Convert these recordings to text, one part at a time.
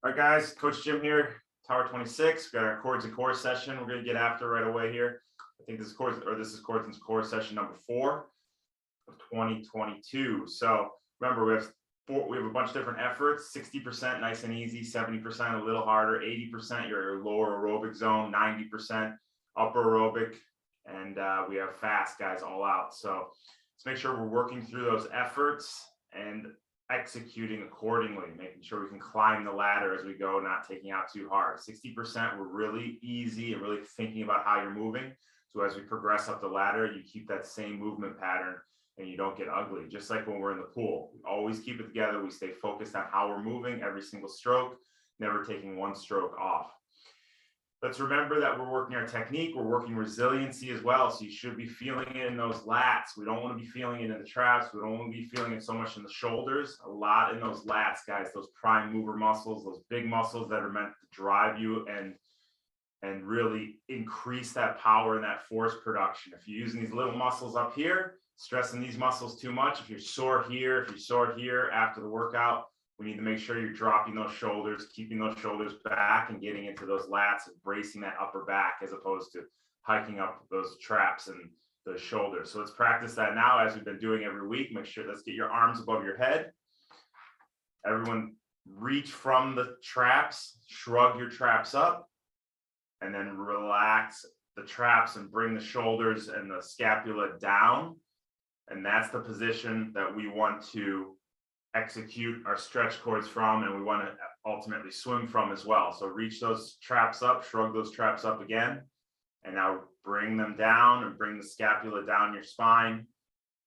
All right, guys, Coach Jim here, Tower 26. We've got our chords and core session we're going to get after right away here. I think this is chords and core session number 4 of 2022. So remember, we have a bunch of different efforts. 60% nice and easy, 70% a little harder, 80% your lower aerobic zone, 90% upper aerobic, and we have fast guys all out. So let's make sure we're working through those efforts and executing accordingly, making sure we can climb the ladder as we go, not taking out too hard. 60% were really easy and really thinking about how you're moving. So as we progress up the ladder, you keep that same movement pattern and you don't get ugly. Just like when we're in the pool, we always keep it together. We stay focused on how we're moving every single stroke, never taking one stroke off. Let's remember that we're working our technique, we're working resiliency as well. So you should be feeling it in those lats. We don't want to be feeling it in the traps. We don't want to be feeling it so much in the shoulders, a lot in those lats, guys, those prime mover muscles, those big muscles that are meant to drive you and really increase that power and that force production. If you're using these little muscles up here, stressing these muscles too much, if you're sore here after the workout, we need to make sure you're dropping those shoulders, keeping those shoulders back and getting into those lats and bracing that upper back as opposed to hiking up those traps and the shoulders. So let's practice that now as we've been doing every week. Make sure, let's get your arms above your head. Everyone reach from the traps, shrug your traps up, and then relax the traps and bring the shoulders and the scapula down. And that's the position that we want to execute our stretch cords from, and we want to ultimately swim from as well. So reach those traps up, shrug those traps up again, and now bring them down and bring the scapula down your spine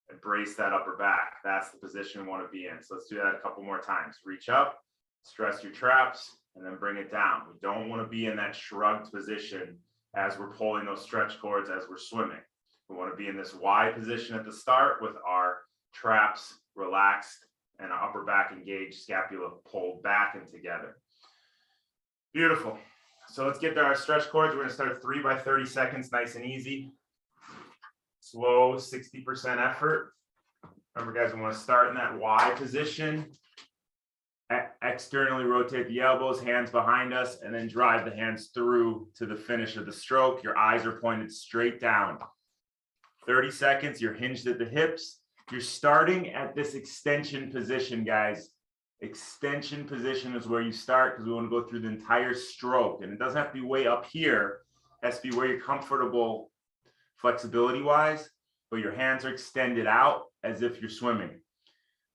and brace that upper back. That's the position we want to be in. So let's do that a couple more times. Reach up, stress your traps, and then bring it down. We don't want to be in that shrugged position as we're pulling those stretch cords as we're swimming. We want to be in this Y position at the start with our traps relaxed and our upper back engaged, scapula pulled back and together. Beautiful. So let's get to our stretch cords. We're going to start 3 by 30 seconds, nice and easy. Slow, 60% effort. Remember, guys, we want to start in that Y position. Externally rotate the elbows, hands behind us, and then drive the hands through to the finish of the stroke. Your eyes are pointed straight down. 30 seconds, you're hinged at the hips. You're starting at this extension position, guys. Extension position is where you start because we want to go through the entire stroke. And it doesn't have to be way up here. It has to be where you're comfortable flexibility-wise, but your hands are extended out as if you're swimming.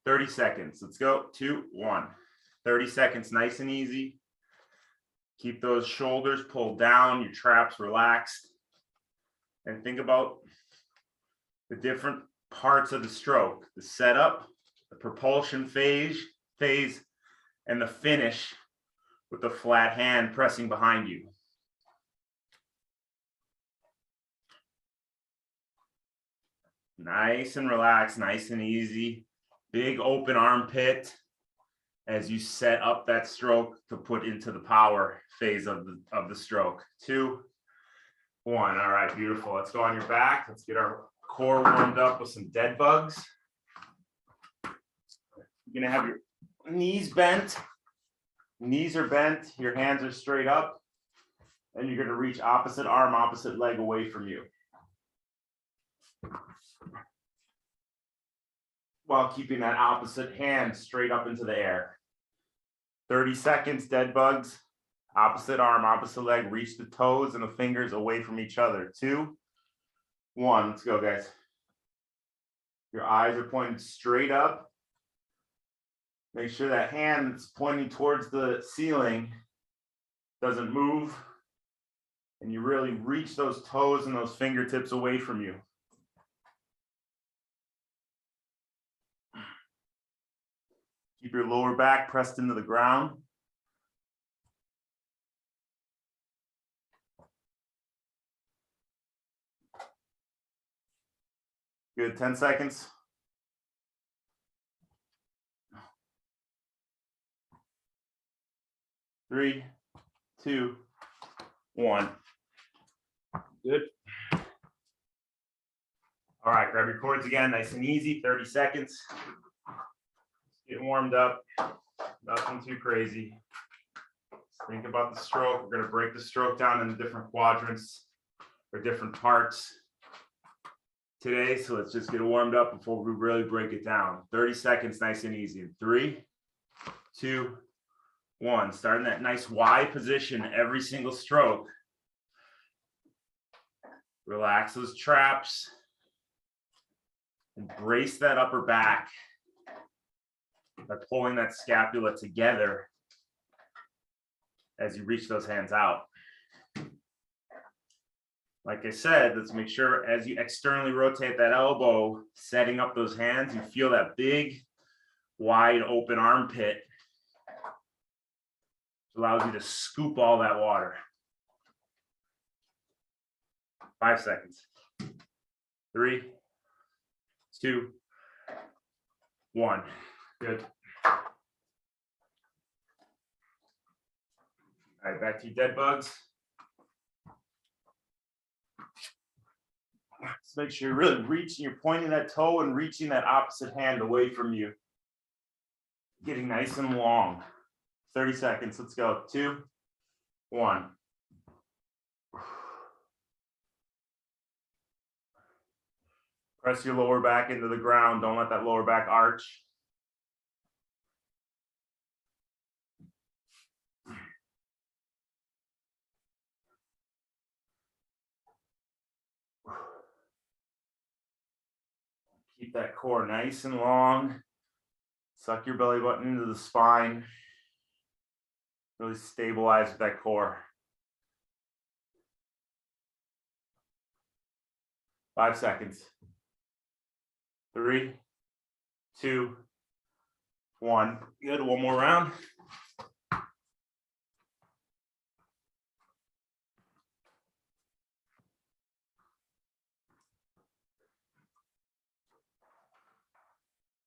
30 seconds. Let's go. 2, 1. 30 seconds, nice and easy. Keep those shoulders pulled down, your traps relaxed. And think about the different parts of the stroke: the setup, the propulsion phase, and the finish with the flat hand pressing behind you. Nice and relaxed, nice and easy. Big open armpit as you set up that stroke to put into the power phase of the stroke. 2, 1. All right, beautiful. Let's go on your back. Let's get our core warmed up with some dead bugs. You're gonna have your knees bent. Knees are bent, your hands are straight up, and you're gonna reach opposite arm, opposite leg away from you, while keeping that opposite hand straight up into the air. 30 seconds, dead bugs. Opposite arm, opposite leg, reach the toes and the fingers away from each other. 2, 1, let's go, guys. Your eyes are pointed straight up. Make sure that hand that's pointing towards the ceiling doesn't move. And you really reach those toes and those fingertips away from you. Keep your lower back pressed into the ground. Good, 10 seconds. Three, 2, 1. Good. All right, grab your cords again, nice and easy, 30 seconds. Get warmed up, nothing too crazy. Think about the stroke. We're going to break the stroke down into different quadrants or different parts today. So let's just get warmed up before we really break it down. 30 seconds, nice and easy. 3, 2, 1. Start in that nice Y position every single stroke. Relax those traps. And brace that upper back by pulling that scapula together as you reach those hands out. Like I said, let's make sure as you externally rotate that elbow, setting up those hands, you feel that big, wide open armpit. It allows you to scoop all that water. 5 seconds. 3, 2, 1. Good. All right, back to your dead bugs. Just make sure you're really reaching, you're pointing that toe and reaching that opposite hand away from you. Getting nice and long. 30 seconds, let's go. 2, 1. Press your lower back into the ground. Don't let that lower back arch. Keep that core nice and long. Suck your belly button into the spine. Really stabilize with that core. 5 seconds. 3, 2, 1. Good. One more round.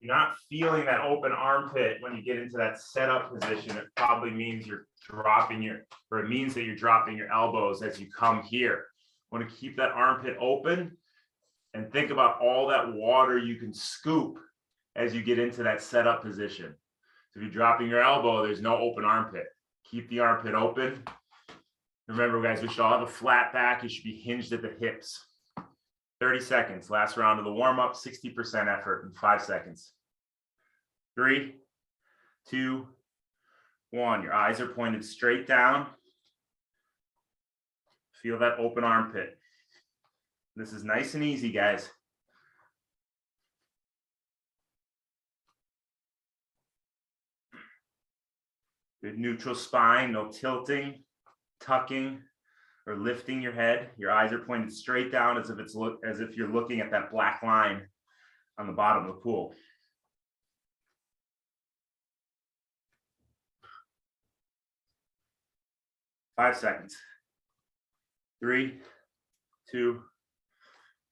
You're not feeling that open armpit when you get into that setup position. It probably means you're dropping it means that you're dropping your elbows as you come here. Want to keep that armpit open and think about all that water you can scoop as you get into that setup position. So if you're dropping your elbow, there's no open armpit. Keep the armpit open. Remember, guys, we should all have a flat back. You should be hinged at the hips. 30 seconds. Last round of the warm-up, 60% effort in 5 seconds. 3, 2, 1. Your eyes are pointed straight down. Feel that open armpit. This is nice and easy, guys. Good neutral spine, no tilting, tucking, or lifting your head. Your eyes are pointed straight down as if you're looking at that black line on the bottom of the pool. Five seconds. 3, 2,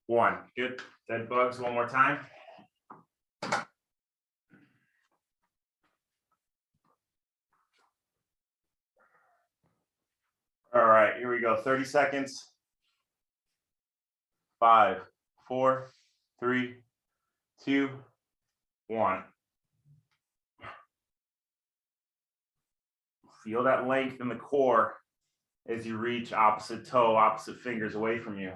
1. Good. Dead bugs one more time. All right, here we go. 30 seconds. 5, 4, 3, 2, 1. Feel that length in the core as you reach opposite toe, opposite fingers away from you.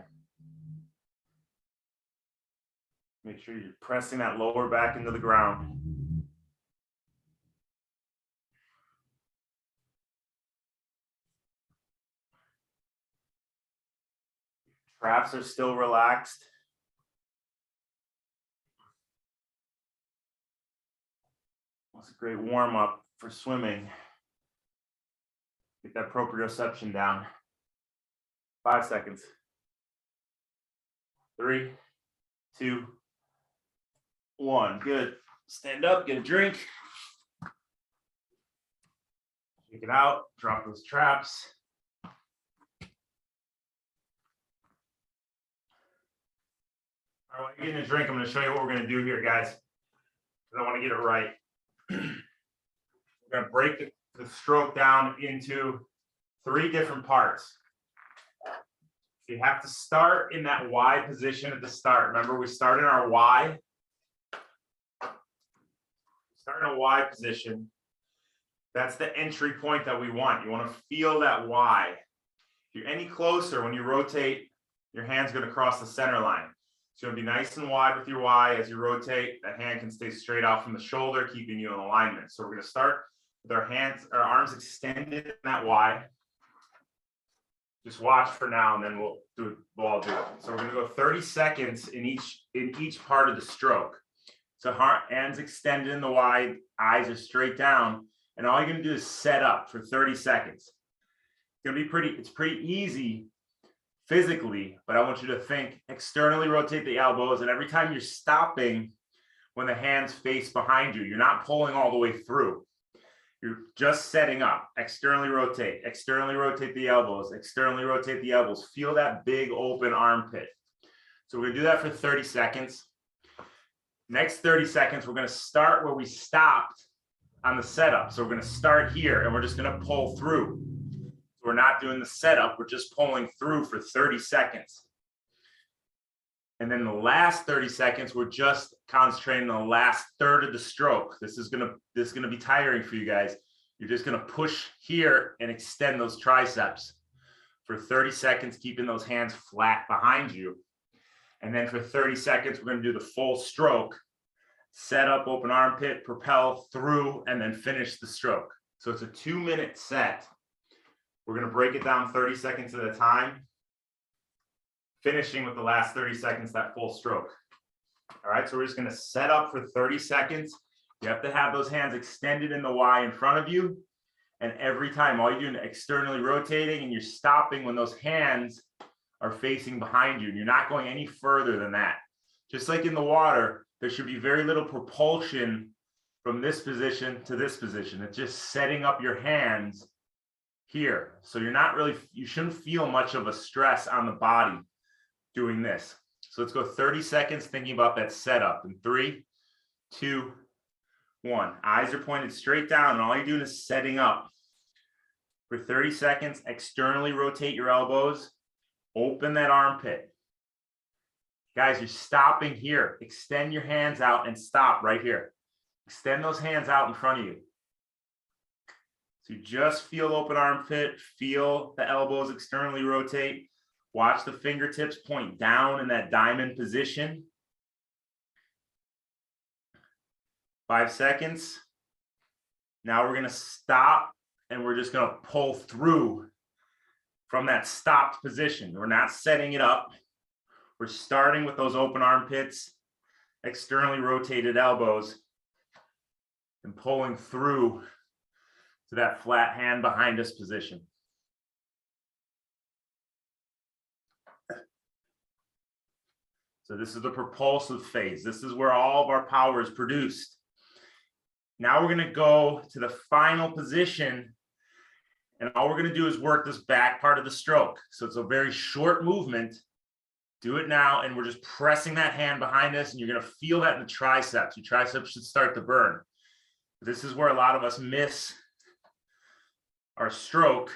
Make sure you're pressing that lower back into the ground. Traps are still relaxed. That's a great warm up for swimming. Get that proprioception down. 5 seconds. 3, 2, 1. Good. Stand up, get a drink. Shake it out, drop those traps. All right, while you're getting a drink, I'm going to show you what we're going to do here, guys, because I want to get it right. We're going to break the stroke down into 3 different parts. You have to start in that Y position at the start. Remember, we start in our Y. Start in a Y position. That's the entry point that we want. You want to feel that Y. If you're any closer, when you rotate, your hand's going to cross the center line. It's going to be nice and wide with your Y as you rotate. That hand can stay straight out from the shoulder, keeping you in alignment. So we're going to start with our arms extended in that Y. Just watch for now, and then we'll all do it. So we're going to go 30 seconds in each part of the stroke. So hands extended in the Y, eyes are straight down, and all you're going to do is set up for 30 seconds. It's pretty easy physically, but I want you to think externally, rotate the elbows, and every time you're stopping when the hands face behind you, you're not pulling all the way through. You're just setting up. Externally rotate the elbows, externally rotate the elbows. Feel that big open armpit. So we're gonna do that for 30 seconds. Next 30 seconds, we're gonna start where we stopped on the setup. So we're gonna start here and we're just gonna pull through. We're not doing the setup, we're just pulling through for 30 seconds. And then the last 30 seconds, we're just concentrating on the last third of the stroke. This is gonna be tiring for you guys. You're just gonna push here and extend those triceps for 30 seconds, keeping those hands flat behind you. And then for 30 seconds, we're gonna do the full stroke. Set up, open armpit, propel through, and then finish the stroke. So it's a 2-minute set. We're going to break it down 30 seconds at a time, finishing with the last 30 seconds, that full stroke. All right, so we're just going to set up for 30 seconds. You have to have those hands extended in the Y in front of you. And every time, all you're doing is externally rotating, and you're stopping when those hands are facing behind you. And you're not going any further than that. Just like in the water, there should be very little propulsion from this position to this position. It's just setting up your hands here. So you shouldn't feel much of a stress on the body doing this. So let's go 30 seconds thinking about that setup in 3, 2, 1. Eyes are pointed straight down, and all you're doing is setting up. For 30 seconds, externally rotate your elbows, open that armpit. Guys, you're stopping here. Extend your hands out and stop right here. Extend those hands out in front of you. So you just feel open armpit, feel the elbows externally rotate. Watch the fingertips point down in that diamond position. 5 seconds. Now we're going to stop, and we're just going to pull through from that stopped position. We're not setting it up. We're starting with those open armpits, externally rotated elbows, and pulling through to that flat hand behind us position. So this is the propulsive phase. This is where all of our power is produced. Now we're going to go to the final position, and all we're going to do is work this back part of the stroke. So it's a very short movement. Do it now, and we're just pressing that hand behind us, and you're going to feel that in the triceps. Your triceps should start to burn. This is where a lot of us miss our stroke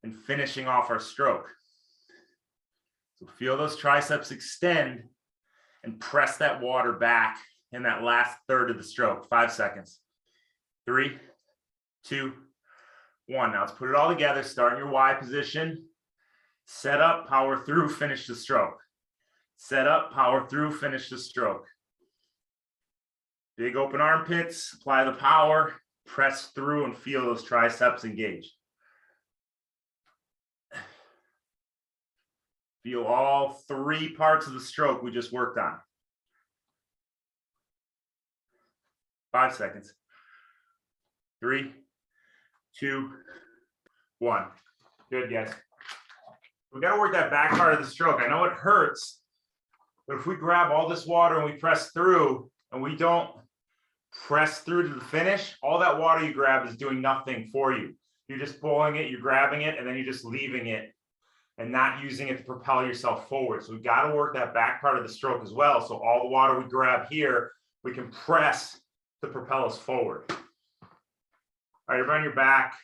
and finishing off our stroke. So feel those triceps extend and press that water back in that last third of the stroke. 5 seconds. 3, 2, 1. Now let's put it all together. Start in your Y position. Set up, power through, finish the stroke. Set up, power through, finish the stroke. Big open armpits, apply the power, press through, and feel those triceps engage. Feel all 3 parts of the stroke we just worked on. 5 seconds. 3, 2, 1. Good, guys. We got to work that back part of the stroke. I know it hurts, but if we grab all this water and we press through, and we don't press through to the finish, all that water you grab is doing nothing for you. You're just pulling it, you're grabbing it, and then you're just leaving it and not using it to propel yourself forward. So we've got to work that back part of the stroke as well. So all the water we grab here, we can press to propel us forward. All right, you're on your back.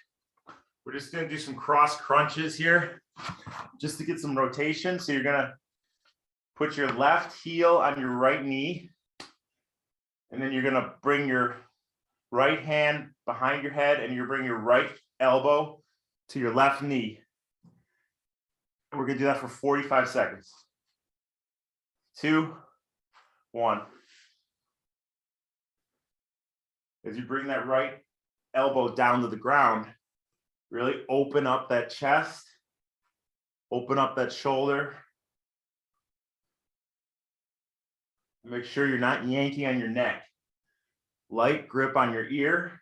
We're just going to do some cross crunches here just to get some rotation. So you're going to put your left heel on your right knee, and then you're going to bring your right hand behind your head, and you bring your right elbow to your left knee. And we're gonna do that for 45 seconds. 2, 1. As you bring that right elbow down to the ground, really open up that chest, open up that shoulder. Make sure you're not yanking on your neck. Light grip on your ear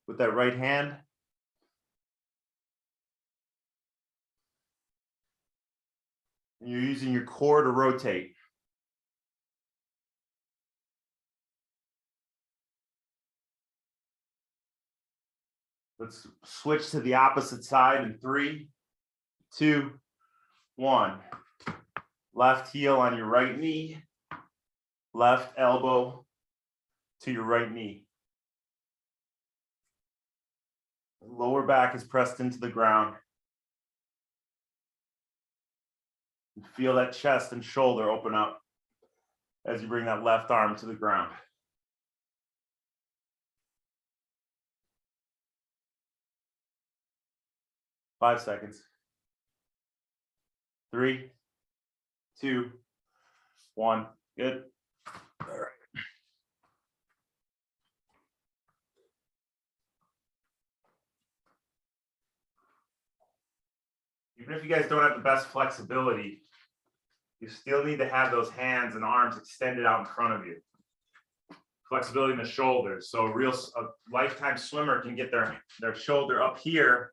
with that right hand. And you're using your core to rotate. Let's switch to the opposite side in 3, 2, 1. Left heel on your right knee, left elbow to your right knee. Lower back is pressed into the ground. Feel that chest and shoulder open up as you bring that left arm to the ground. 5 seconds. 3, 2, 1. Good. All right. Even if you guys don't have the best flexibility, you still need to have those hands and arms extended out in front of you. Flexibility in the shoulders. So a lifetime swimmer can get their shoulder up here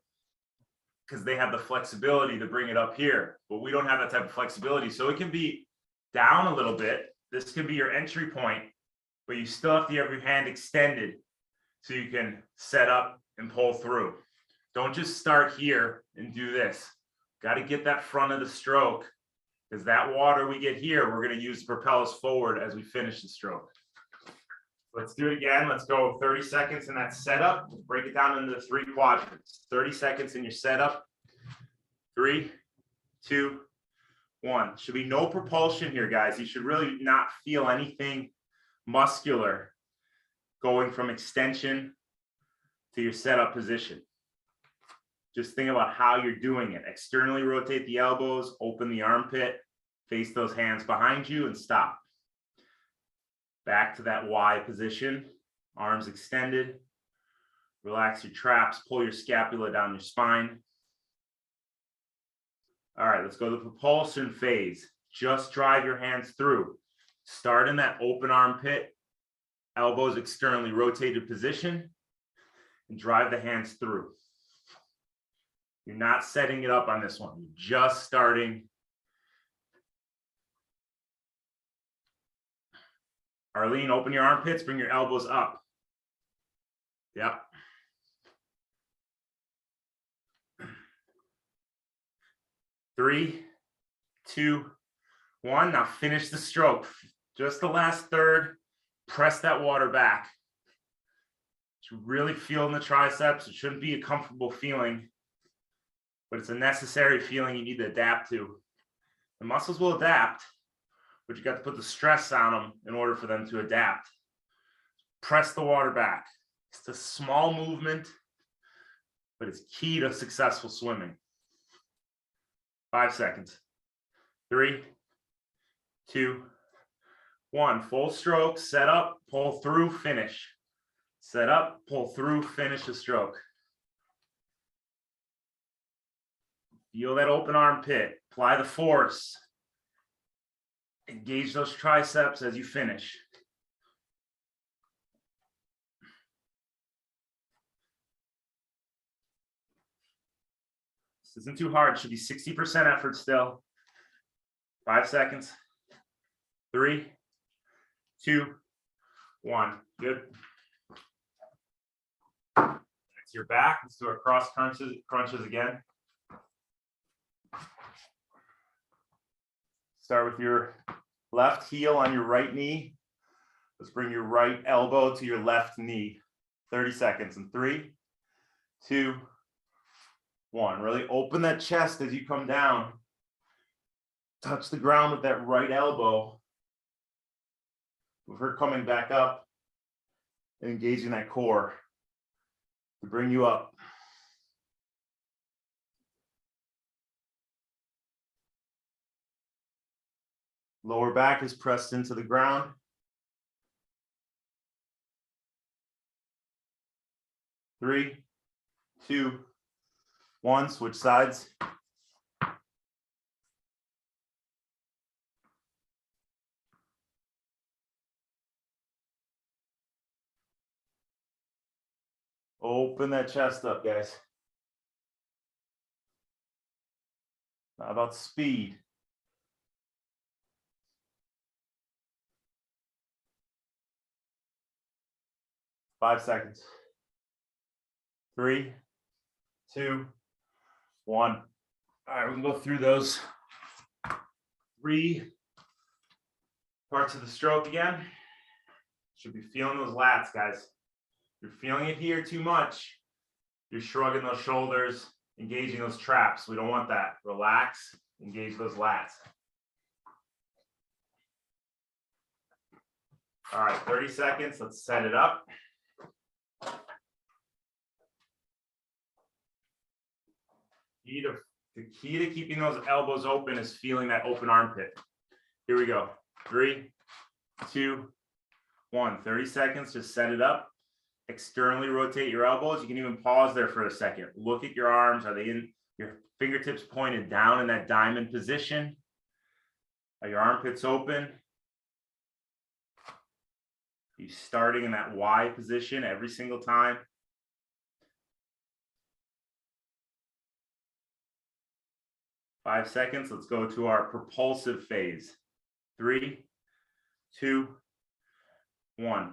because they have the flexibility to bring it up here, but we don't have that type of flexibility. So it can be down a little bit. This could be your entry point, but you still have to have your hand extended so you can set up and pull through. Don't just start here and do this. Got to get that front of the stroke, because that water we get here, we're going to use to propel us forward as we finish the stroke. Let's do it again. Let's go 30 seconds in that setup. Break it down into 3 quadrants. 30 seconds in your setup. 3, 2, 1. Should be no propulsion here, guys. You should really not feel anything muscular going from extension to your setup position. Just think about how you're doing it. Externally rotate the elbows, open the armpit, face those hands behind you, and stop. Back to that Y position, arms extended. Relax your traps, pull your scapula down your spine. All right, let's go to the propulsion phase. Just drive your hands through. Start in that open armpit, elbows externally rotated position, and drive the hands through. You're not setting it up on this one. You're just starting. Arlene, open your armpits, bring your elbows up. Yep. Three, 2, 1. Now finish the stroke. Just the last third. Press that water back. You really feel in the triceps. It shouldn't be a comfortable feeling, but it's a necessary feeling you need to adapt to. The muscles will adapt, but you got to put the stress on them in order for them to adapt. Press the water back. It's a small movement, but it's key to successful swimming. 5 seconds. 3, 2, 1. Full stroke, set up, pull through, finish. Set up, pull through, finish the stroke. Feel that open armpit. Apply the force. Engage those triceps as you finish. This isn't too hard. It should be 60% effort still. 5 seconds. 3, 2, 1. Good. Next, your back. Let's do our cross crunches again. Start with your left heel on your right knee. Let's bring your right elbow to your left knee. 30 seconds in 3, 2, 1. Really open that chest as you come down. Touch the ground with that right elbow. With her coming back up, and engaging that core to bring you up. Lower back is pressed into the ground. Three, two, one, switch sides. Open that chest up, guys. Not about speed. Five seconds. Three, two, one. All right, we can go through those three parts of the stroke again. Should be feeling those lats, guys. If you're feeling it here too much, you're shrugging those shoulders, engaging those traps. We don't want that. Relax, engage those lats. All right, 30 seconds. Let's set it up. The key to keeping those elbows open is feeling that open armpit. Here we go. 3, 2, 1. 30 seconds to set it up. Externally rotate your elbows. You can even pause there for a second. Look at your arms. Are they in your fingertips pointed down in that diamond position? Are your armpits open? Are you starting in that Y position every single time? Five seconds. Let's go to our propulsive phase. 3, 2, 1.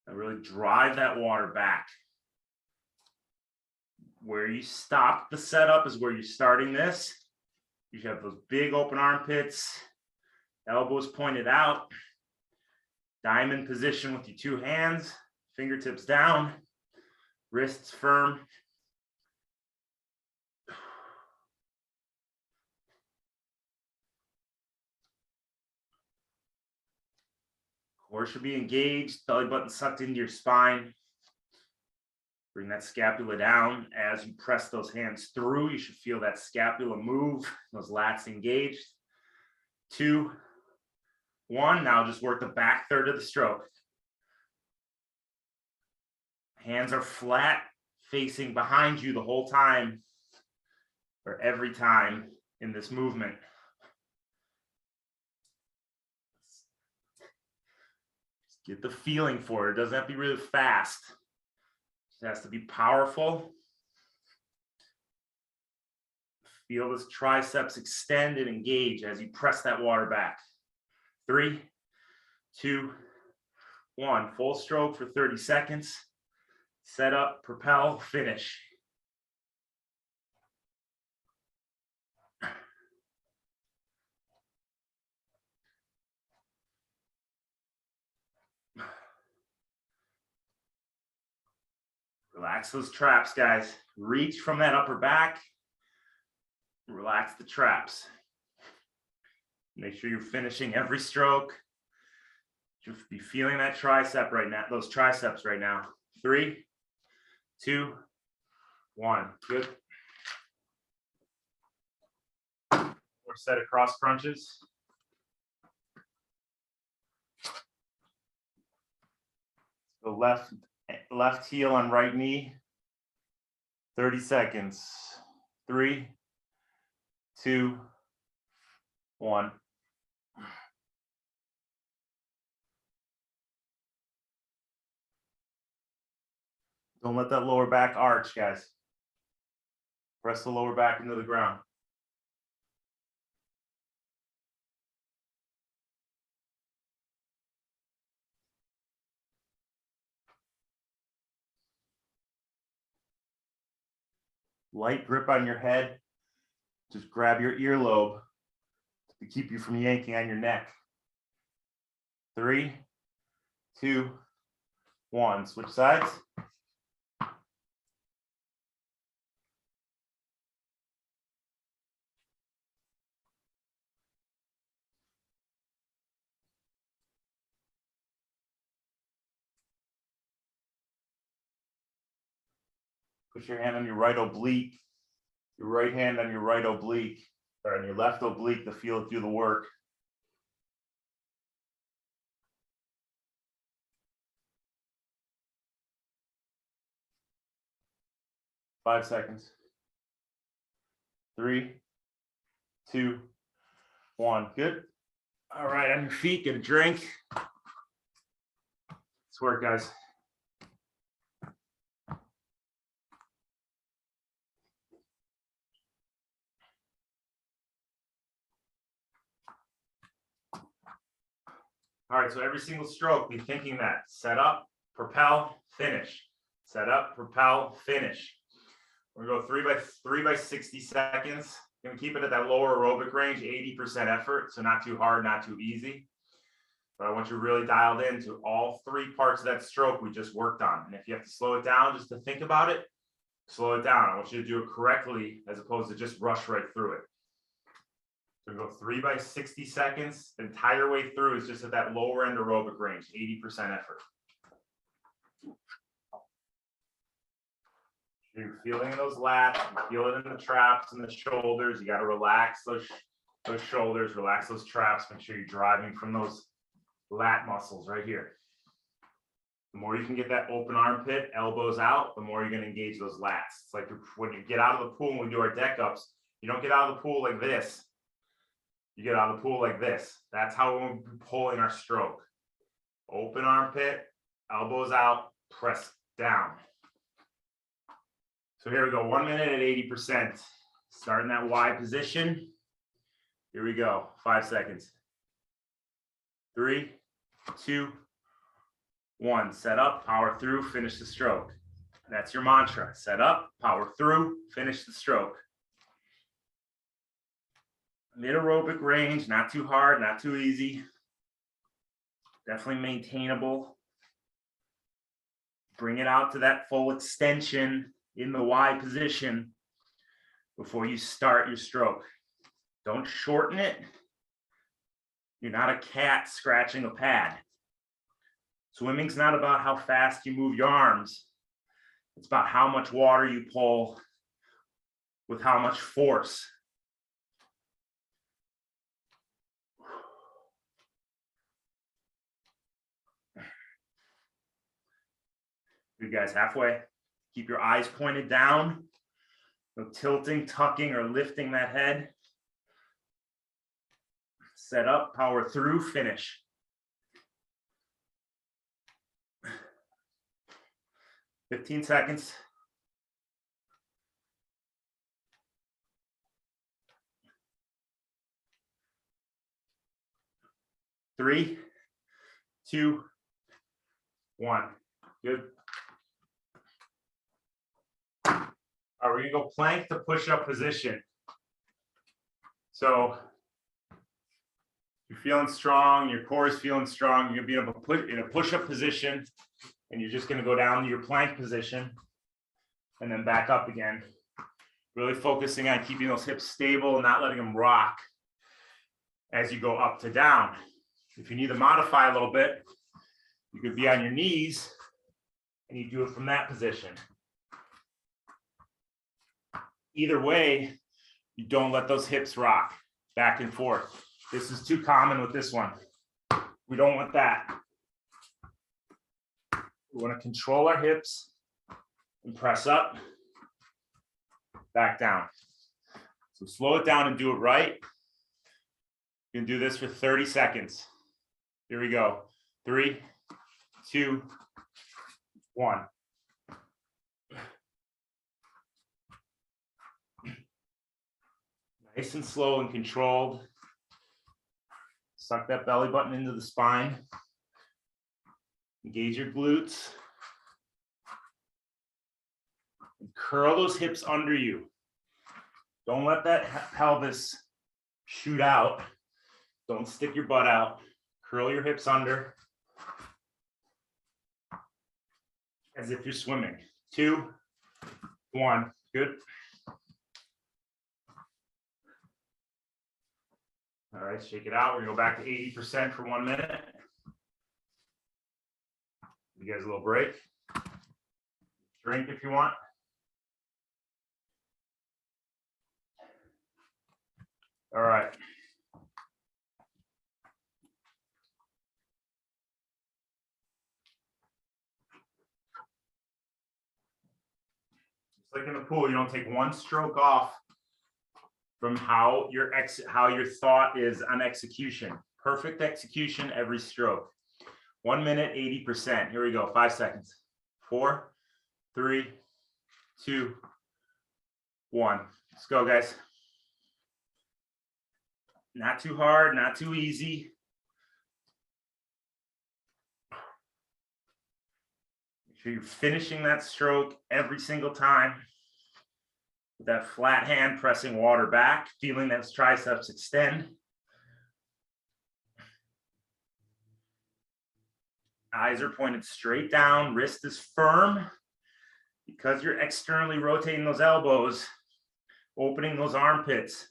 And really drive that water back. Where you stop the setup is where you're starting this. You have those big open armpits, elbows pointed out, diamond position with your two hands, fingertips down, wrists firm. Core should be engaged, belly button sucked into your spine. Bring that scapula down as you press those hands through. You should feel that scapula move, those lats engaged. 2, 1. Now just work the back third of the stroke. Hands are flat, facing behind you the whole time, or every time in this movement. Just get the feeling for it. It doesn't have to be really fast. It has to be powerful. Feel this triceps extend and engage as you press that water back. 3, 2, 1. Full stroke for 30 seconds. Set up, propel, finish. Relax those traps, guys. Reach from that upper back. Relax the traps. Make sure you're finishing every stroke. You'll be feeling that tricep right now, those triceps right now. 3, 2, 1. Good. More set of cross crunches. So left heel on right knee. 30 seconds. 3, 2, 1. Don't let that lower back arch, guys. Press the lower back into the ground. Light grip on your head. Just grab your earlobe to keep you from yanking on your neck. 3, 2, 1. Switch sides. Put your hand on your right oblique, your right hand on your right oblique, or on your left oblique to feel it do the work. Five seconds. 3, 2, 1. Good. All right, on your feet, get a drink. Let's work, guys. All right, so every single stroke, be thinking that. Set up, propel, finish. Set up, propel, finish. We're gonna go 3 by 60 seconds. Gonna keep it at that lower aerobic range, 80% effort, so not too hard, not too easy. But I want you really dialed into all 3 parts of that stroke we just worked on. And if you have to slow it down just to think about it, slow it down. I want you to do it correctly as opposed to just rush right through it. So go 3 by 60 seconds. The entire way through is just at that lower end aerobic range, 80% effort. You're feeling those lats, you feel it in the traps and the shoulders. You got to relax those shoulders, relax those traps. Make sure you're driving from those lat muscles right here. The more you can get that open armpit, elbows out, the more you're going to engage those lats. It's like when you get out of the pool and we do our deck ups, you don't get out of the pool like this. You get out of the pool like this. That's how we're pulling our stroke. Open armpit, elbows out, press down. So here we go, 1 minute at 80%. Start in that Y position. Here we go, 5 seconds. 3, 2, 1. Set up, power through, finish the stroke. That's your mantra. Set up, power through, finish the stroke. Mid aerobic range, not too hard, not too easy. Definitely maintainable. Bring it out to that full extension in the Y position before you start your stroke. Don't shorten it. You're not a cat scratching a pad. Swimming's not about how fast you move your arms. It's about how much water you pull with how much force. Good, guys, halfway. Keep your eyes pointed down. No tilting, tucking, or lifting that head. Set up, power through, finish. Fifteen seconds. 3, 2, 1. Good. All right, we're gonna go plank to push-up position. So you're feeling strong, your core is feeling strong, you're gonna be able to put in a push-up position, and you're just gonna go down to your plank position and then back up again. Really focusing on keeping those hips stable and not letting them rock as you go up to down. If you need to modify a little bit, you could be on your knees and you do it from that position. Either way, you don't let those hips rock back and forth. This is too common with this one. We don't want that. We want to control our hips and press up, back down. So slow it down and do it right. You can do this for 30 seconds. Here we go. 3, 2, 1. Nice and slow and controlled. Suck that belly button into the spine. Engage your glutes. And curl those hips under you. Don't let that pelvis shoot out. Don't stick your butt out. Curl your hips under as if you're swimming. 2, 1. Good. All right, shake it out. We're gonna go back to 80% for 1 minute. You guys a little break. Drink if you want. All right. It's like in the pool, you don't take one stroke off from how your thought is on execution. Perfect execution every stroke. 1 minute, 80%. Here we go. 5 seconds. 4, 3, 2, 1. Let's go, guys. Not too hard, not too easy. Make sure you're finishing that stroke every single time. With that flat hand pressing water back, feeling those triceps extend. Eyes are pointed straight down, wrist is firm. Because you're externally rotating those elbows, opening those armpits,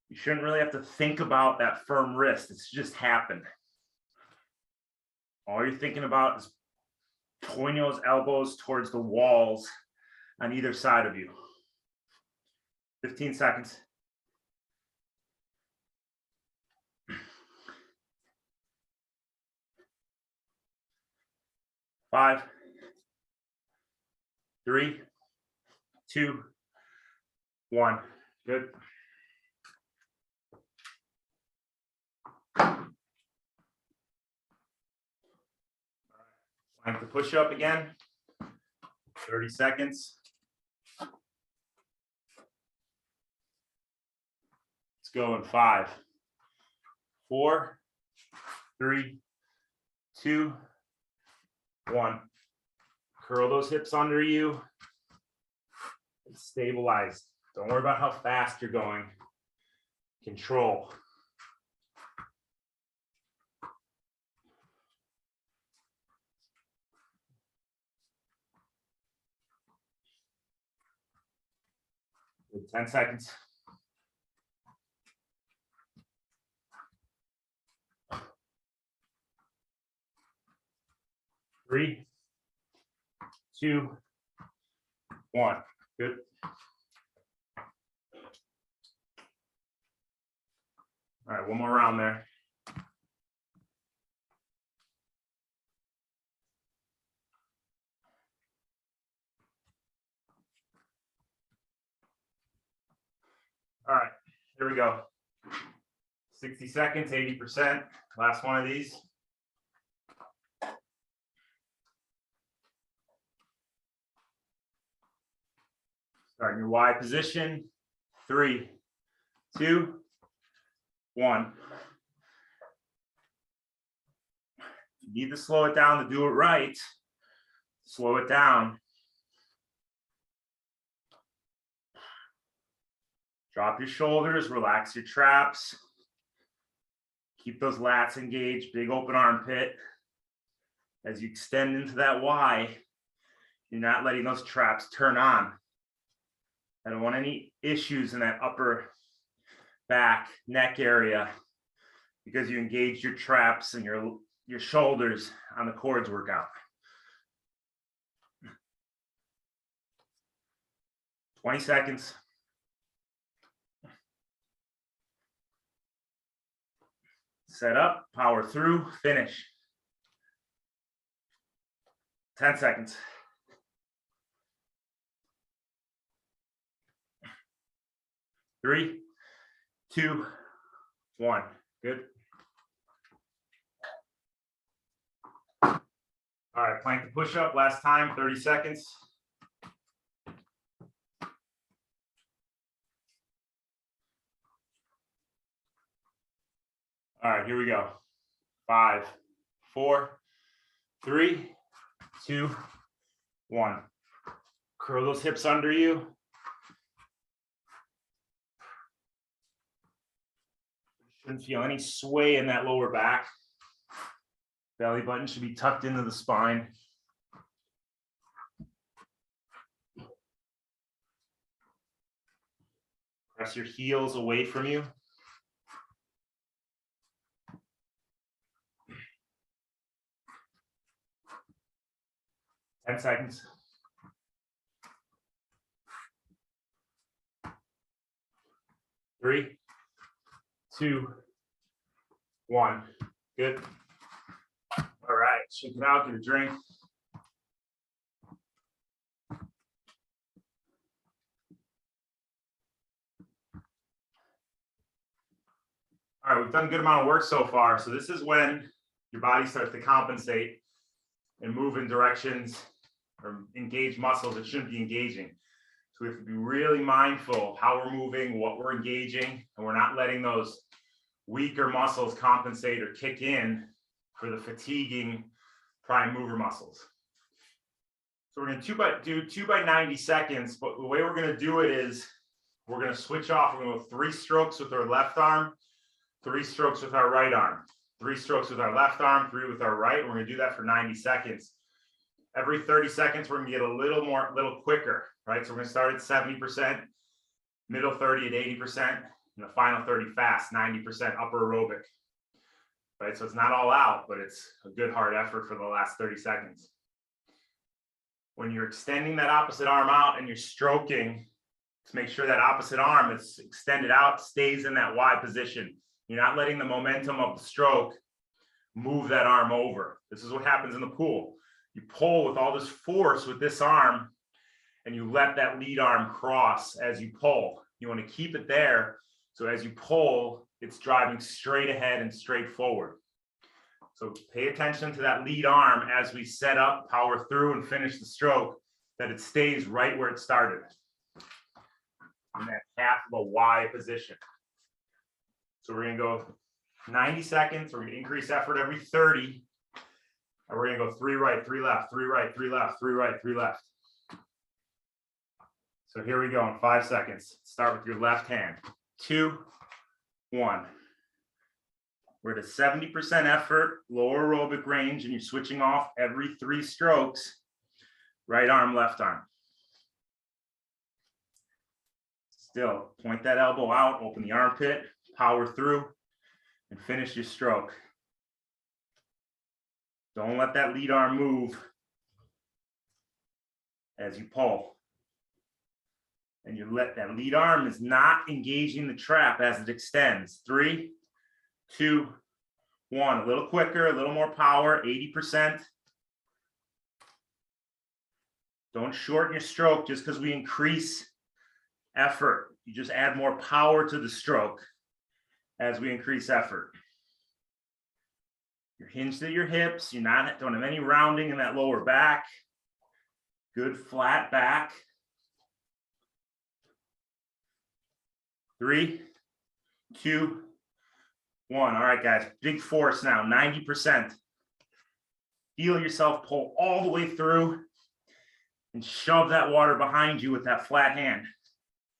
you shouldn't really have to think about that firm wrist. It's just happened. All you're thinking about is pointing those elbows towards the walls on either side of you. 15 seconds. 5, 3, 2, 1. Good. Plank the push up again. 30 seconds. Let's go in 5, 4, 3, 2, 1. Curl those hips under you. And stabilize. Don't worry about how fast you're going. Control. Good. 10 seconds. 3, 2, 1. Good. All right, one more round there. All right, here we go. 60 seconds, 80%. Last one of these. Start in your Y position. 3, 2, 1. You need to slow it down to do it right. Slow it down. Drop your shoulders, relax your traps. Keep those lats engaged, big open armpit. As you extend into that Y, you're not letting those traps turn on. I don't want any issues in that upper back, neck area because you engage your traps and your shoulders on the cords workout. 20 seconds. Set up, power through, finish. 10 seconds. 3, 2, 1. Good. All right, plank the push up. Last time, 30 seconds. All right, here we go. 5, 4, 3, 2, 1. Curl those hips under you. Shouldn't feel any sway in that lower back. Belly button should be tucked into the spine. Press your heels away from you. Ten seconds. 3, 2, 1. Good. All right, shake it out, get a drink. All right, we've done a good amount of work so far. So this is when your body starts to compensate and move in directions or engage muscles it shouldn't be engaging. So we have to be really mindful of how we're moving, what we're engaging, and we're not letting those weaker muscles compensate or kick in for the fatiguing prime mover muscles. So we're going to do 2 by 90 seconds, but the way we're going to do it is we're going to switch off. We're going to go 3 strokes with our left arm, 3 strokes with our right arm, 3 strokes with our left arm, 3 with our right. We're going to do that for 90 seconds. Every 30 seconds, we're going to get a little quicker, right? So we're going to start at 70%, middle 30 at 80%, and the final 30 fast, 90% upper aerobic, right? So it's not all out, but it's a good hard effort for the last 30 seconds. When you're extending that opposite arm out and you're stroking, to make sure that opposite arm is extended out, stays in that Y position. You're not letting the momentum of the stroke move that arm over. This is what happens in the pool. You pull with all this force with this arm and you let that lead arm cross as you pull. You want to keep it there. So as you pull, it's driving straight ahead and straight forward. So pay attention to that lead arm as we set up, power through, and finish the stroke, that it stays right where it started, in that half of a Y position. So we're going to go 90 seconds. We're going to increase effort every 30. And we're going to go 3 right, 3 left, 3 right, 3 left, 3 right, 3 left. So here we go in 5 seconds. Start with your left hand. 2, 1. We're at a 70% effort, lower aerobic range, and you're switching off every 3 strokes. Right arm, left arm. Still, point that elbow out, open the armpit, power through, and finish your stroke. Don't let that lead arm move as you pull. And you let that lead arm is not engaging the trap as it extends. 3, 2, 1. A little quicker, a little more power, 80%. Don't shorten your stroke just because we increase effort. You just add more power to the stroke as we increase effort. You're hinged at your hips. Don't have any rounding in that lower back. Good flat back. 3, 2, 1. All right, guys, big force now, 90%. Feel yourself pull all the way through and shove that water behind you with that flat hand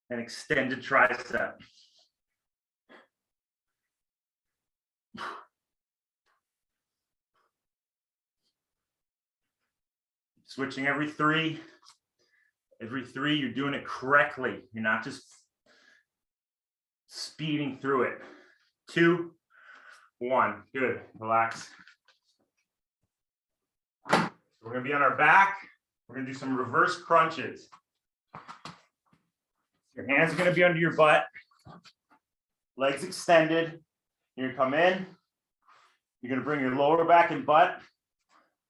and extended tricep. Switching every 3. Every 3, you're doing it correctly. You're not just speeding through it. 2, 1. Good. Relax. We're going to be on our back. We're going to do some reverse crunches. Your hands are going to be under your butt. Legs extended. You're going to come in. You're going to bring your lower back and butt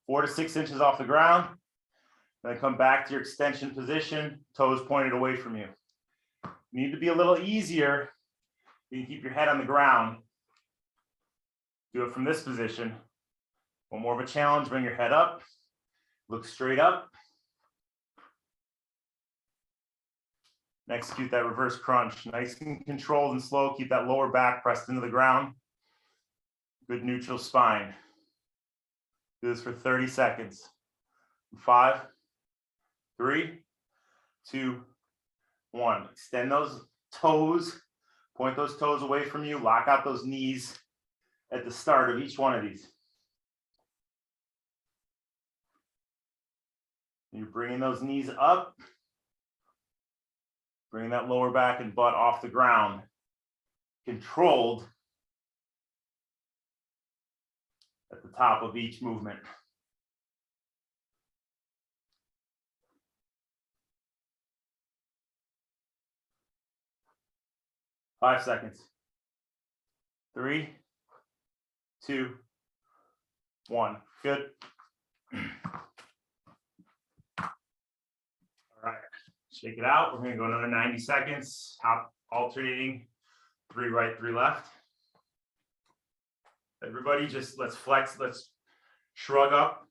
4 to 6 inches off the ground. Then come back to your extension position, toes pointed away from you. You need to be a little easier. You can keep your head on the ground. Do it from this position. One more of a challenge, bring your head up, look straight up. And execute that reverse crunch. Nice and controlled and slow. Keep that lower back pressed into the ground. Good neutral spine. Do this for 30 seconds. 5, 3, 2, 1. Extend those toes. Point those toes away from you. Lock out those knees at the start of each one of these. You're bringing those knees up. Bring that lower back and butt off the ground. Controlled at the top of each movement. Five seconds. 3, 2, 1. Good. All right, shake it out. We're going to go another 90 seconds, hop alternating 3 right, 3 left. Everybody just let's flex, let's shrug up,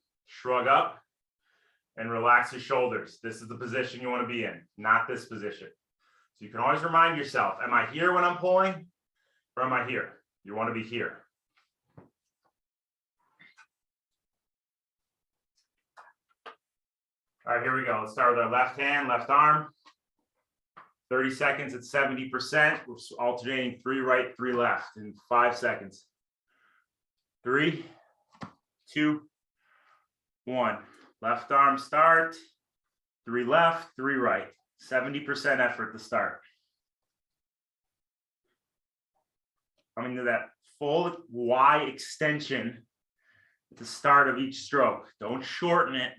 and relax your shoulders. This is the position you want to be in, not this position. So you can always remind yourself, am I here when I'm pulling or am I here? You want to be here. All right, here we go. Let's start with our left hand, left arm. 30 seconds at 70%. We're alternating 3 right, 3 left in 5 seconds. 3, 2, 1. Left arm start. 3 left, 3 right. 70% effort to start. Coming to that full Y extension at the start of each stroke. Don't shorten it.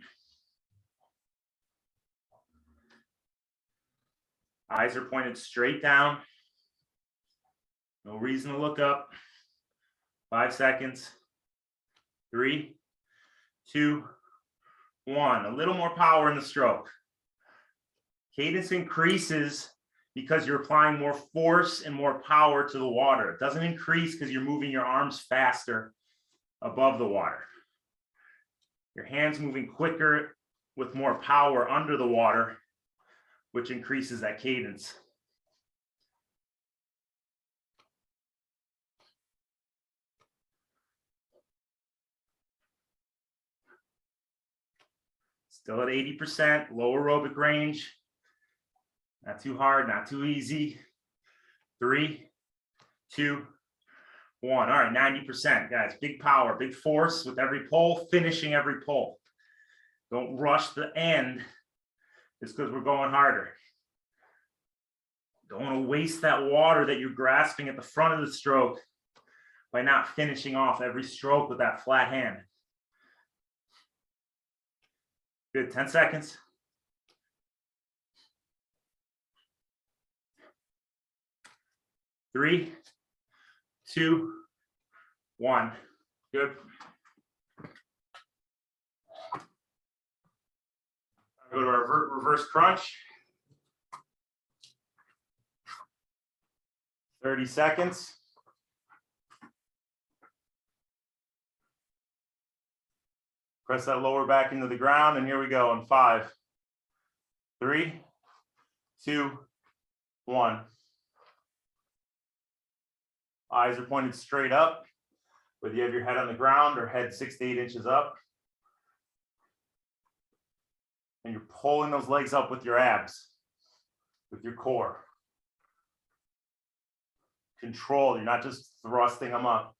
Eyes are pointed straight down. No reason to look up. 5 seconds. 3, 2, 1. A little more power in the stroke. Cadence increases because you're applying more force and more power to the water. It doesn't increase because you're moving your arms faster above the water. Your hands moving quicker with more power under the water, which increases that cadence. Still at 80%, low aerobic range. Not too hard, not too easy. 3, 2, 1. All right, 90%, guys. Big power, big force with every pull, finishing every pull. Don't rush the end just because we're going harder. Don't want to waste that water that you're grasping at the front of the stroke by not finishing off every stroke with that flat hand. Good, 10 seconds. 3, 2, 1. Good. Go to our reverse crunch. 30 seconds. Press that lower back into the ground, and here we go in 5, 3, 2, 1. Eyes are pointed straight up, whether you have your head on the ground or head 6 to 8 inches up. And you're pulling those legs up with your abs, with your core. Control, you're not just thrusting them up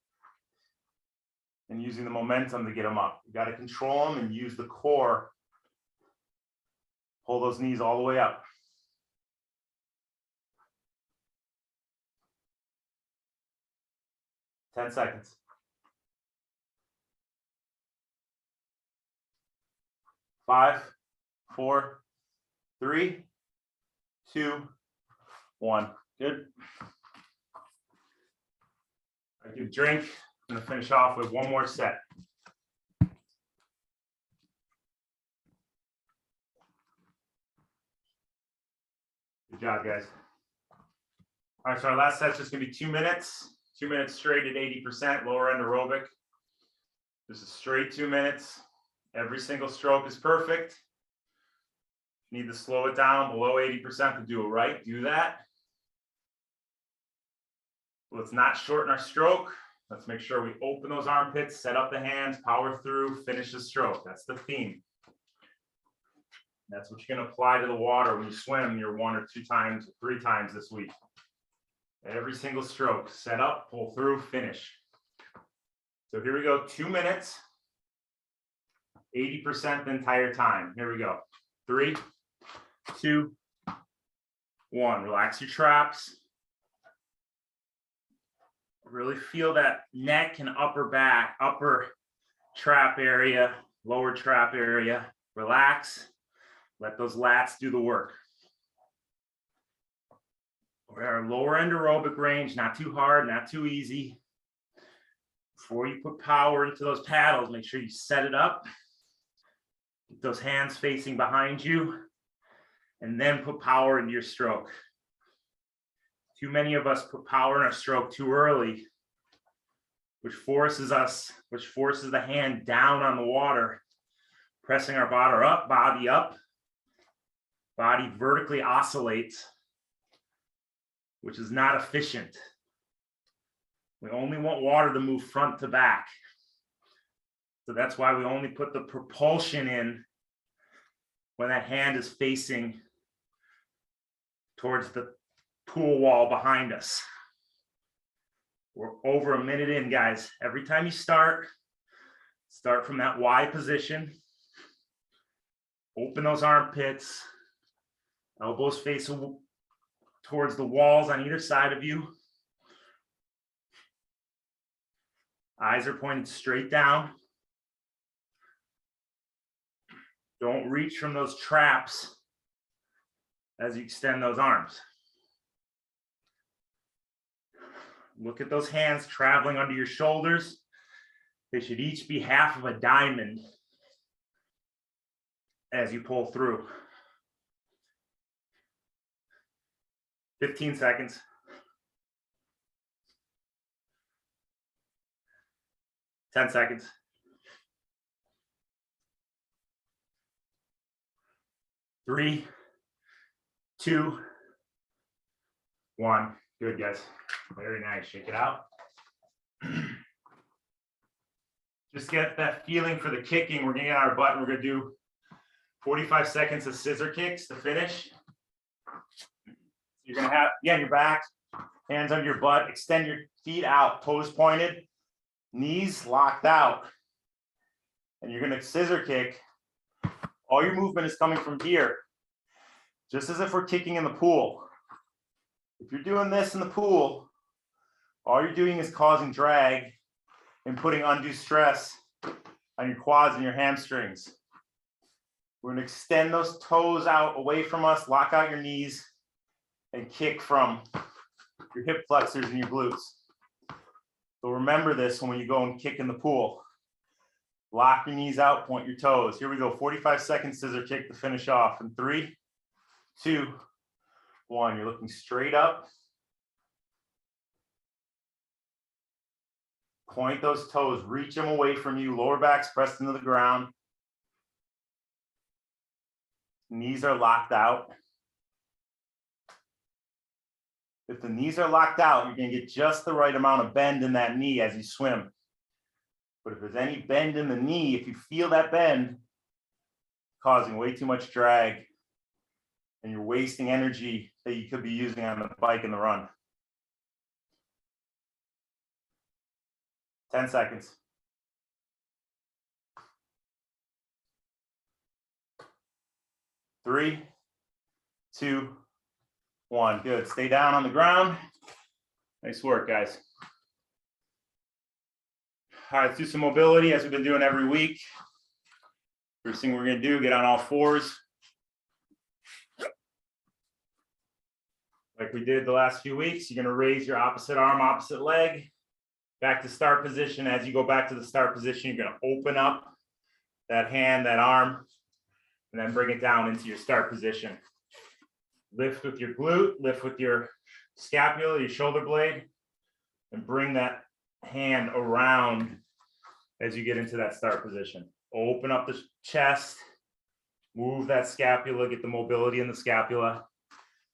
and using the momentum to get them up. You got to control them and use the core. Pull those knees all the way up. Ten seconds. 5, 4, 3, 2, 1. Good. I can drink. I'm going to finish off with one more set. Good job, guys. All right, so our last set's just going to be 2 minutes. 2 minutes straight at 80%, lower end aerobic. This is straight 2 minutes. Every single stroke is perfect. Need to slow it down below 80% to do it right. Do that. Let's not shorten our stroke. Let's make sure we open those armpits, set up the hands, power through, finish the stroke. That's the theme. That's what you're going to apply to the water when you swim your 1 or 2 times, 3 times this week. Every single stroke, set up, pull through, finish. So here we go, 2 minutes, 80% the entire time. Here we go. 3, 2, 1. Relax your traps. Really feel that neck and upper back, upper trap area, lower trap area. Relax. Let those lats do the work. We're at our lower end aerobic range, not too hard, not too easy. Before you put power into those paddles, make sure you set it up. Get those hands facing behind you, and then put power into your stroke. Too many of us put power in our stroke too early, which forces the hand down on the water, pressing our body up. Body vertically oscillates, which is not efficient. We only want water to move front to back. So that's why we only put the propulsion in when that hand is facing towards the pool wall behind us. We're over a minute in, guys. Every time you start from that Y position. Open those armpits. Elbows face towards the walls on either side of you. Eyes are pointed straight down. Don't reach from those traps as you extend those arms. Look at those hands traveling under your shoulders. They should each be half of a diamond as you pull through. 15 seconds. 10 seconds. 3, 2, 1. Good, guys. Very nice. Shake it out. Just get that feeling for the kicking. We're going to get on our butt and we're going to do 45 seconds of scissor kicks to finish. You're going to have, again, your back, hands under your butt, extend your feet out, toes pointed, knees locked out. And you're going to scissor kick. All your movement is coming from here, just as if we're kicking in the pool. If you're doing this in the pool, all you're doing is causing drag and putting undue stress on your quads and your hamstrings. We're going to extend those toes out away from us, lock out your knees, and kick from your hip flexors and your glutes. So remember this when you go and kick in the pool. Lock your knees out, point your toes. Here we go, 45 seconds scissor kick to finish off. In 3, 2, 1. You're looking straight up. Point those toes, reach them away from you. Lower back's pressed into the ground. Knees are locked out. If the knees are locked out, you're going to get just the right amount of bend in that knee as you swim. But if there's any bend in the knee, if you feel that bend, causing way too much drag, and you're wasting energy that you could be using on the bike and the run. 10 seconds. 3, 2, 1. Good. Stay down on the ground. Nice work, guys. All right, let's do some mobility as we've been doing every week. First thing we're going to do, get on all fours. Like we did the last few weeks, you're going to raise your opposite arm, opposite leg. Back to start position. As you go back to the start position, you're going to open up that hand, that arm, and then bring it down into your start position. Lift with your glute, lift with your scapula, your shoulder blade, and bring that hand around as you get into that start position. Open up the chest, move that scapula, get the mobility in the scapula.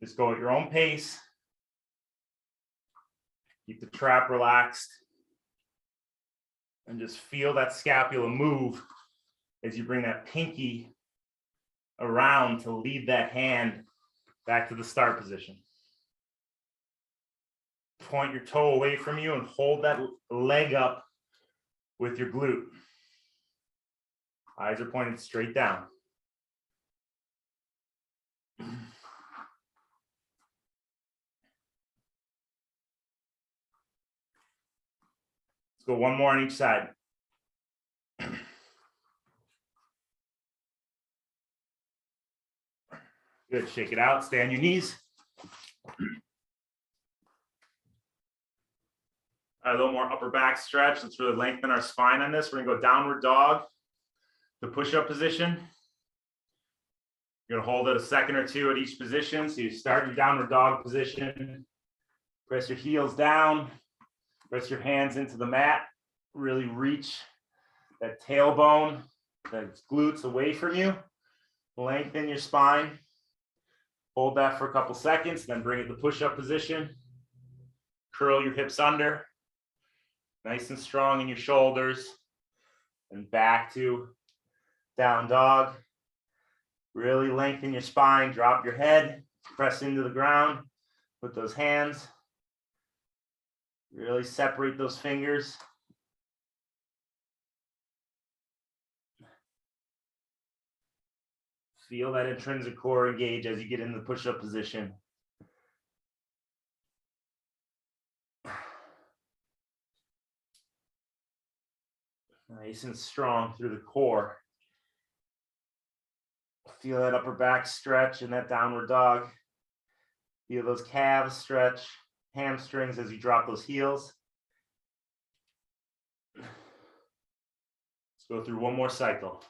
Just go at your own pace. Keep the trap relaxed. And just feel that scapula move as you bring that pinky around to lead that hand back to the start position. Point your toe away from you and hold that leg up with your glute. Eyes are pointed straight down. Let's go one more on each side. Good, shake it out, stay on your knees. A little more upper back stretch. Let's really lengthen our spine on this. We're gonna go downward dog, the push-up position. You're gonna hold it a second or two at each position. So you start your downward dog position, press your heels down, press your hands into the mat, really reach that tailbone, that glutes away from you, lengthen your spine, hold that for a couple seconds, then bring it to push-up position, curl your hips under, nice and strong in your shoulders, and back to down dog. Really lengthen your spine, drop your head, press into the ground with those hands. Really separate those fingers. Feel that intrinsic core engage as you get into the push-up position. Nice and strong through the core. Feel that upper back stretch and that downward dog. Feel those calves stretch, hamstrings as you drop those heels. Let's go through one more cycle.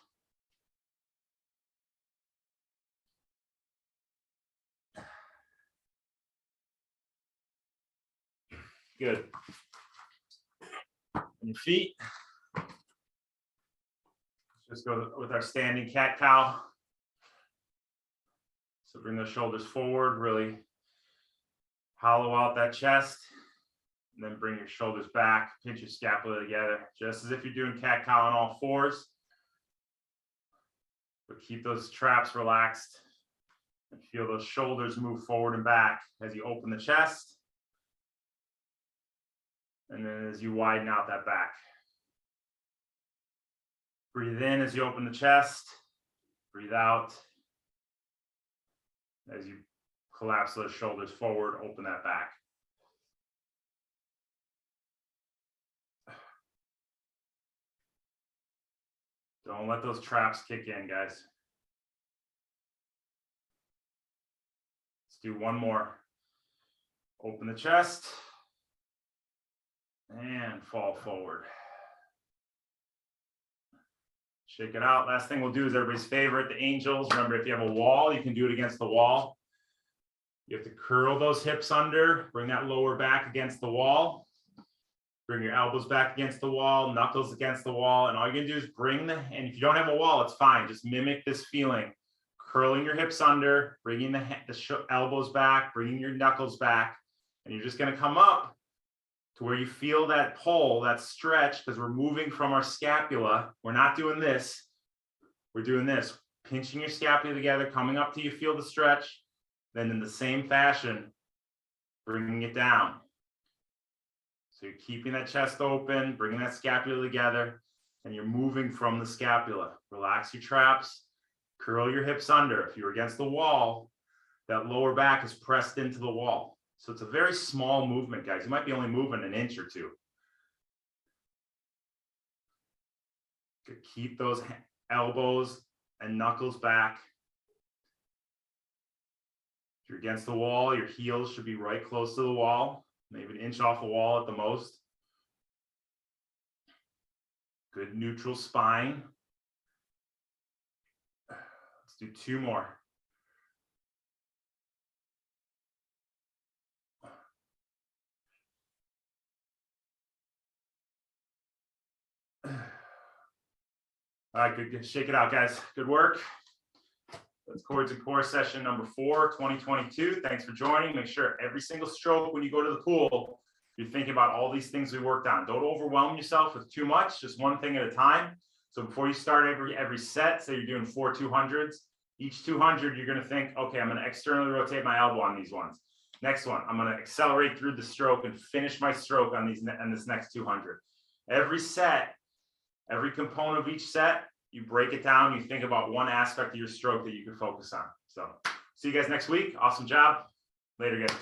Good. On your feet. Let's just go with our standing cat-cow. So bring those shoulders forward, really hollow out that chest, and then bring your shoulders back, pinch your scapula together, just as if you're doing cat-cow on all fours. But keep those traps relaxed and feel those shoulders move forward and back as you open the chest. And then as you widen out that back. Breathe in as you open the chest, breathe out as you collapse those shoulders forward, open that back. Don't let those traps kick in, guys. Let's do one more. Open the chest and fall forward. Shake it out. Last thing we'll do is everybody's favorite, the angels. Remember, if you have a wall, you can do it against the wall. You have to curl those hips under, bring that lower back against the wall. Bring your elbows back against the wall, knuckles against the wall. And all you're gonna do is bring the, and if you don't have a wall, it's fine. Just mimic this feeling. Curling your hips under, bringing the elbows back, bringing your knuckles back. And you're just gonna come up to where you feel that pull, that stretch, because we're moving from our scapula. We're not doing this. We're doing this. Pinching your scapula together, coming up till you feel the stretch. Then in the same fashion, bringing it down. So you're keeping that chest open, bringing that scapula together, and you're moving from the scapula. Relax your traps, curl your hips under. If you're against the wall, that lower back is pressed into the wall. So it's a very small movement, guys. You might be only moving an inch or two. Keep those elbows and knuckles back. If you're against the wall, your heels should be right close to the wall, maybe an inch off the wall at the most. Good neutral spine. Let's do two more. All right, good. Shake it out, guys. Good work. That's Chords and Core session number 4, 2022. Thanks for joining. Make sure every single stroke when you go to the pool, you're thinking about all these things we worked on. Don't overwhelm yourself with too much, just one thing at a time. So before you start every set, say you're doing 4 200s, each 200, you're going to think, okay, I'm going to externally rotate my elbow on these ones. Next one, I'm going to accelerate through the stroke and finish my stroke on these and this next 200. Every set, every component of each set, you break it down, you think about one aspect of your stroke that you can focus on. So see you guys next week. Awesome job. Later, guys.